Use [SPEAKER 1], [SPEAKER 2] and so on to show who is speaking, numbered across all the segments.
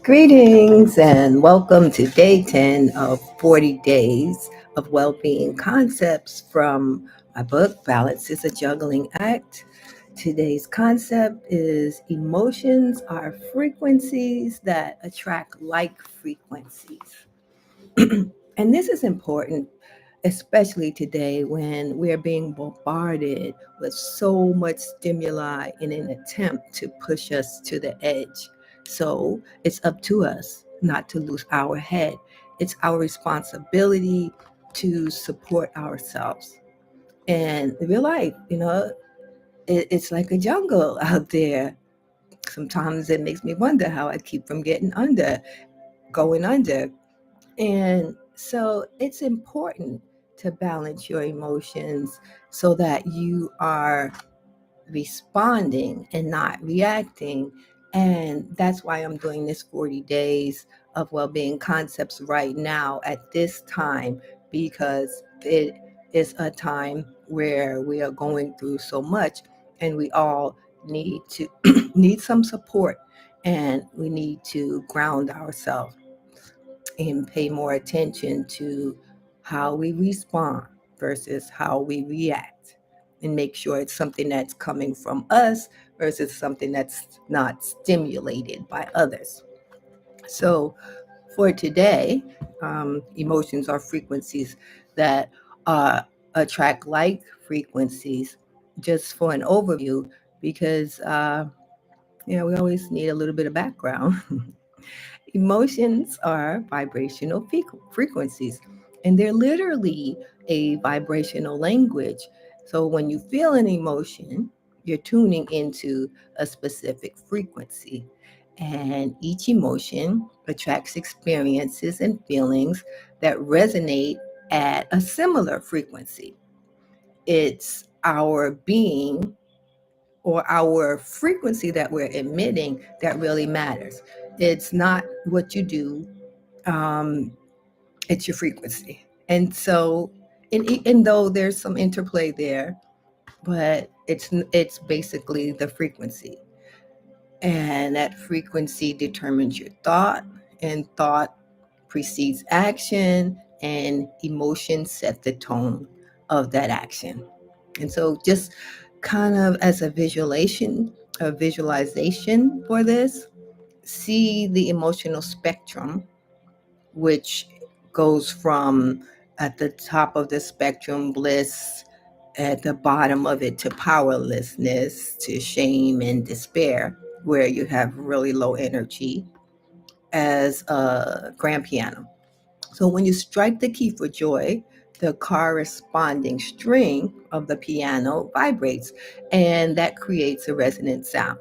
[SPEAKER 1] Greetings and welcome to day 10 of 40 Days of Wellbeing Concepts from my book, Balance is a Juggling Act. Today's concept is emotions are frequencies that attract like frequencies. And this is important, especially today when we're being bombarded with so much stimuli in an attempt to push us to the edge. So it's up to us not to lose our head. It's our responsibility to support ourselves. And real life, it's like a jungle out there. Sometimes it makes me wonder how I keep from going under. And so it's important to balance your emotions so that you are responding and not reacting. And that's why I'm doing this 40 days of well-being concepts right now at this time, because it is a time where we are going through so much and we all need to need some support, and we need to ground ourselves and pay more attention to how we respond versus how we react, and make sure it's something that's coming from us versus something that's not stimulated by others. So, for today, emotions are frequencies that attract like frequencies, just for an overview, because we always need a little bit of background. Emotions are vibrational frequencies, and they're literally a vibrational language. So when you feel an emotion, you're tuning into a specific frequency. And each emotion attracts experiences and feelings that resonate at a similar frequency. It's our being or our frequency that we're emitting that really matters. It's not what you do, um, it's your frequency. And so, and though there's some interplay there, but it's basically the frequency, and that frequency determines your thought, and thought precedes action, and emotions set the tone of that action. And so, just kind of as a visualization for this, see the emotional spectrum, which goes from at the top of the spectrum, bliss, at the bottom of it to powerlessness, to shame and despair, where you have really low energy, as a grand piano. So when you strike the key for joy, the corresponding string of the piano vibrates, and that creates a resonant sound.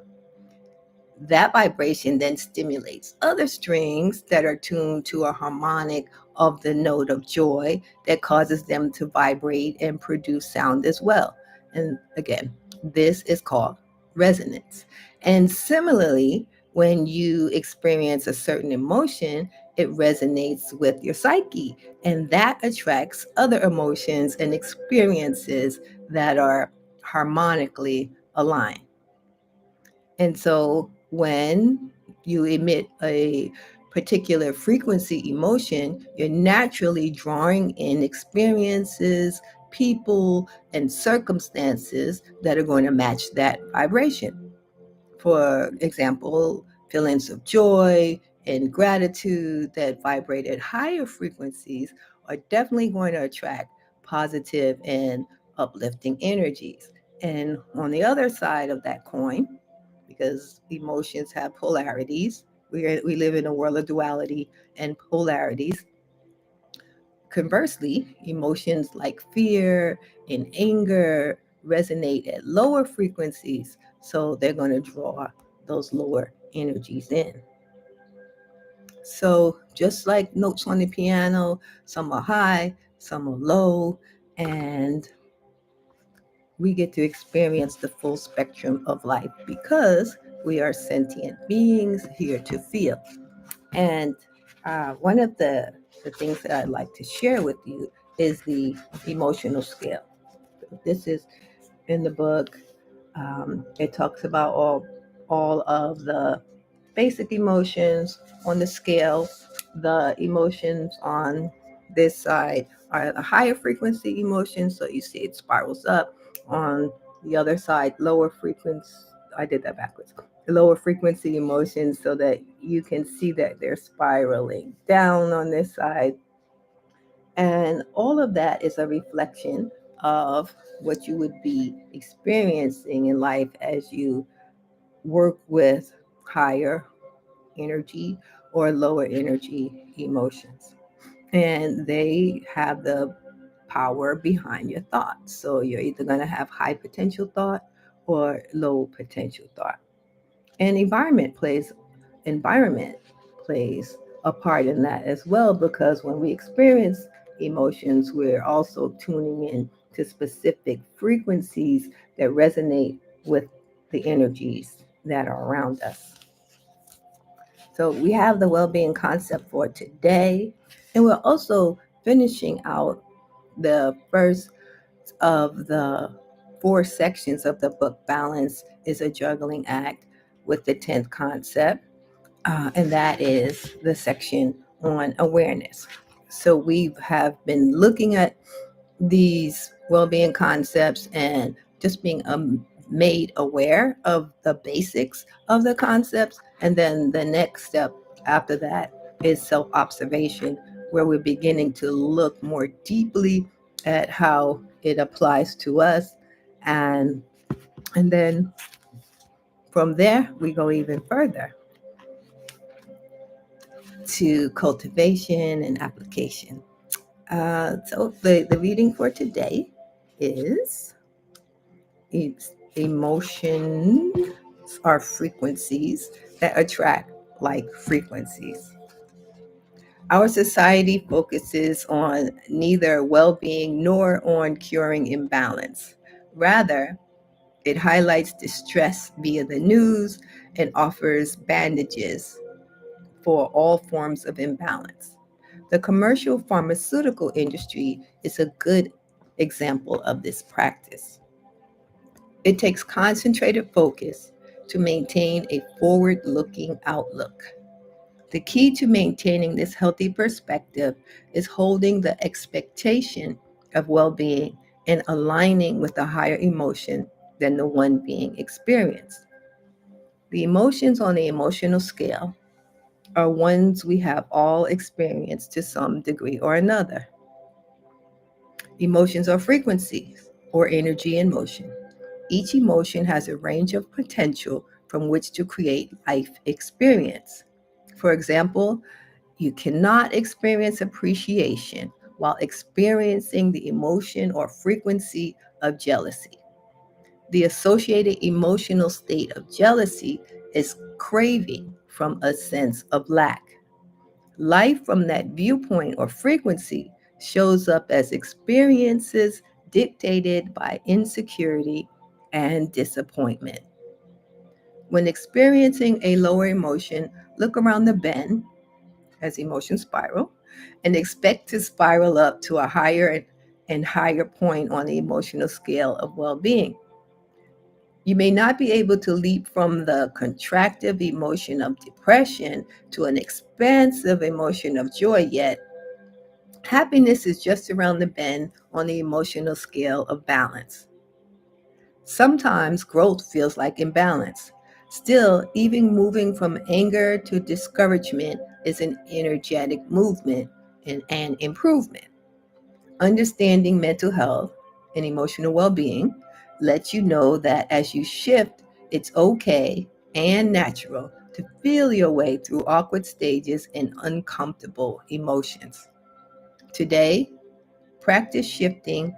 [SPEAKER 1] That vibration then stimulates other strings that are tuned to a harmonic of the note of joy that causes them to vibrate and produce sound as well. And again, this is called resonance. And similarly, when you experience a certain emotion, it resonates with your psyche, and that attracts other emotions and experiences that are harmonically aligned. And so when you emit a particular frequency emotion, you're naturally drawing in experiences, people, and circumstances that are going to match that vibration. For example, feelings of joy and gratitude that vibrate at higher frequencies are definitely going to attract positive and uplifting energies. And on the other side of that coin, because emotions have polarities, we live in a world of duality and polarities. Conversely, emotions like fear and anger resonate at lower frequencies, so they're going to draw those lower energies in. So, just like notes on the piano, some are high, some are low, and we get to experience the full spectrum of life because we are sentient beings here to feel. And one of the things that I'd like to share with you is the emotional scale. This is in the book. It talks about all of the basic emotions on the scale. The emotions on this side are the higher frequency emotions, so you see it spirals up. On the other side, lower frequency, I did that backwards. Lower frequency emotions, so that you can see that they're spiraling down on this side. And all of that is a reflection of what you would be experiencing in life as you work with higher energy or lower energy emotions. And they have the power behind your thoughts. So you're either going to have high potential thought or low potential thought. And environment plays a part in that as well, because when we experience emotions, we're also tuning in to specific frequencies that resonate with the energies that are around us. So we have the well-being concept for today, and we're also finishing out the first of the 4 sections of the book. Balance is a juggling act, with the 10th concept, and that is the section on awareness. So we have been looking at these well-being concepts and just being made aware of the basics of the concepts, and then the next step after that is self-observation, where we're beginning to look more deeply at how it applies to us, and then from there we go even further to cultivation and application. So the reading for today is, it's emotions are frequencies that attract like frequencies. Our society focuses on neither well-being nor on curing imbalance. Rather, it highlights distress via the news and offers bandages for all forms of imbalance. The commercial pharmaceutical industry is a good example of this practice. It takes concentrated focus to maintain a forward looking outlook. The key to maintaining this healthy perspective is holding the expectation of well being and aligning with a higher emotion than the one being experienced. The emotions on the emotional scale are ones we have all experienced to some degree or another. Emotions are frequencies or energy in motion. Each emotion has a range of potential from which to create life experience. For example, you cannot experience appreciation while experiencing the emotion or frequency of jealousy. The associated emotional state of jealousy is craving from a sense of lack. Life from that viewpoint or frequency shows up as experiences dictated by insecurity and disappointment. When experiencing a lower emotion, look around the bend as emotions spiral and expect to spiral up to a higher and higher point on the emotional scale of well being. You may not be able to leap from the contractive emotion of depression to an expansive emotion of joy yet. Happiness is just around the bend on the emotional scale of balance. Sometimes growth feels like imbalance. Still, even moving from anger to discouragement is an energetic movement and an improvement. Understanding mental health and emotional well being lets you know that as you shift, it's okay and natural to feel your way through awkward stages and uncomfortable emotions. Today, practice shifting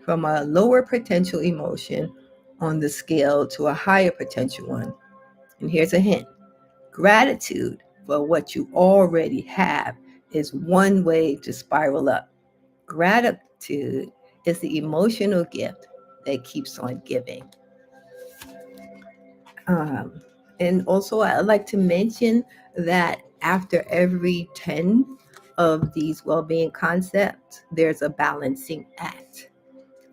[SPEAKER 1] from a lower potential emotion on the scale to a higher potential one. And here's a hint: gratitude for what you already have is one way to spiral up. Gratitude is the emotional gift that keeps on giving. Um, and also, I'd like to mention that after every 10 of these well being concepts, there's a balancing act.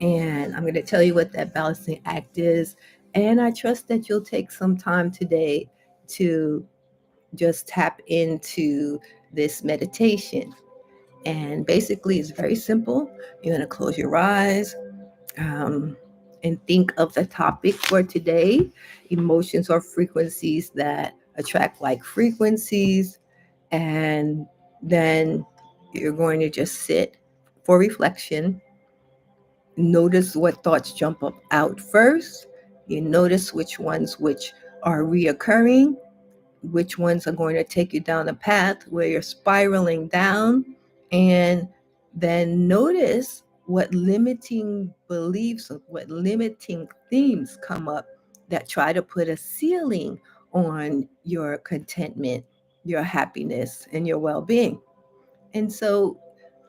[SPEAKER 1] And I'm going to tell you what that balancing act is. And I trust that you'll take some time today to just tap into this meditation. And basically, it's very simple. You're going to close your eyes, um, and think of the topic for today: emotions or frequencies that attract like frequencies. And then you're going to just sit for reflection. Notice what thoughts jump up out first. You notice which ones which are reoccurring, which ones are going to take you down a path where you're spiraling down. And then notice what limiting beliefs or what limiting themes come up that try to put a ceiling on your contentment, your happiness, and your well being. And so,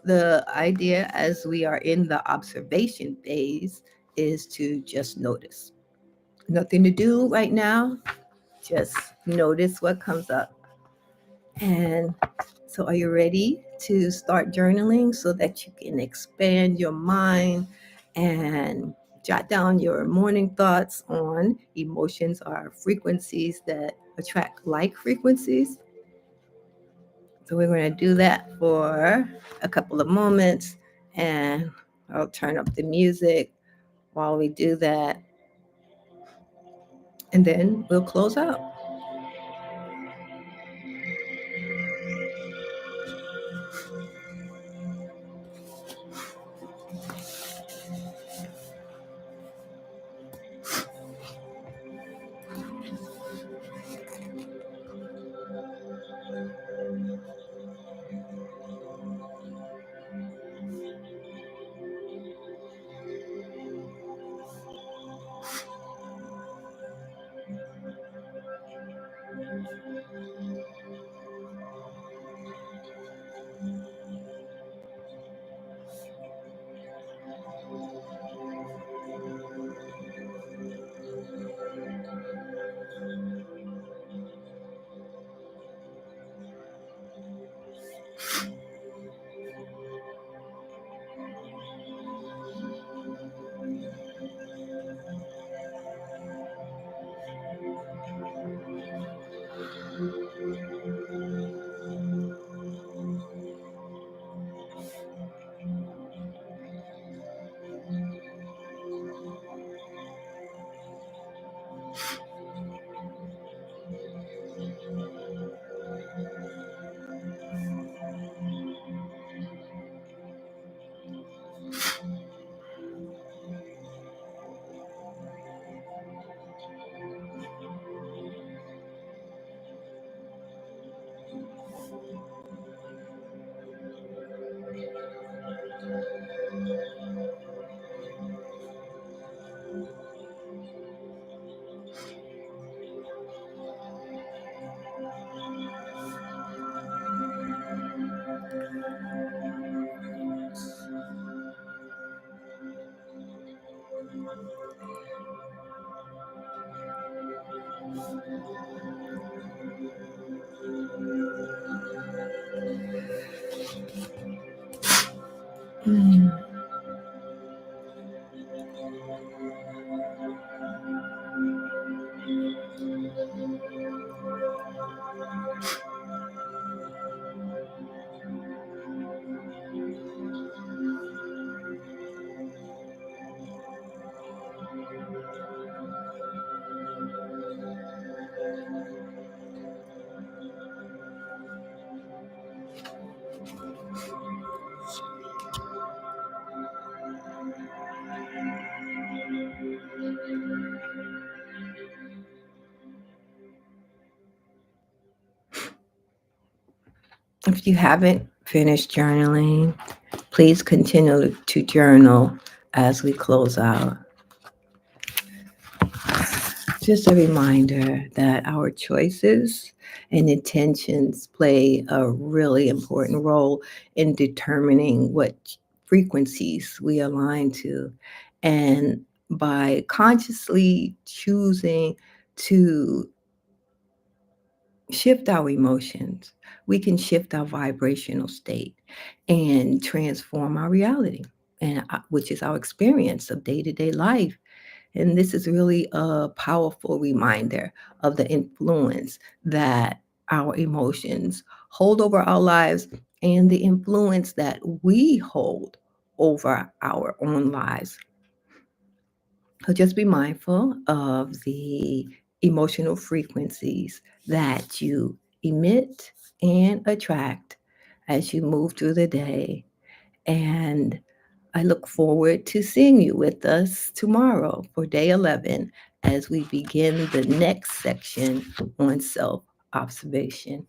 [SPEAKER 1] the idea as we are in the observation phase is to just notice. Nothing to do right now, just notice what comes up. And so, are you ready to start journaling so that you can expand your mind and jot down your morning thoughts on emotions or frequencies that attract like frequencies? So, we're going to do that for a couple of moments, and I'll turn up the music while we do that, and then we'll close out. Mm. If you haven't finished journaling, please continue to journal as we close out. Just a reminder that our choices and intentions play a really important role in determining what frequencies we align to. And by consciously choosing to shift our emotions, we can shift our vibrational state and transform our reality, and which is our experience of day-to-day life. And this is really a powerful reminder of the influence that our emotions, hold over our lives, and the influence that we hold over our own lives. So just be mindful of the emotional frequencies that you emit and attract as you move through the day. And I look forward to seeing you with us tomorrow for day 11 as we begin the next section on self observation.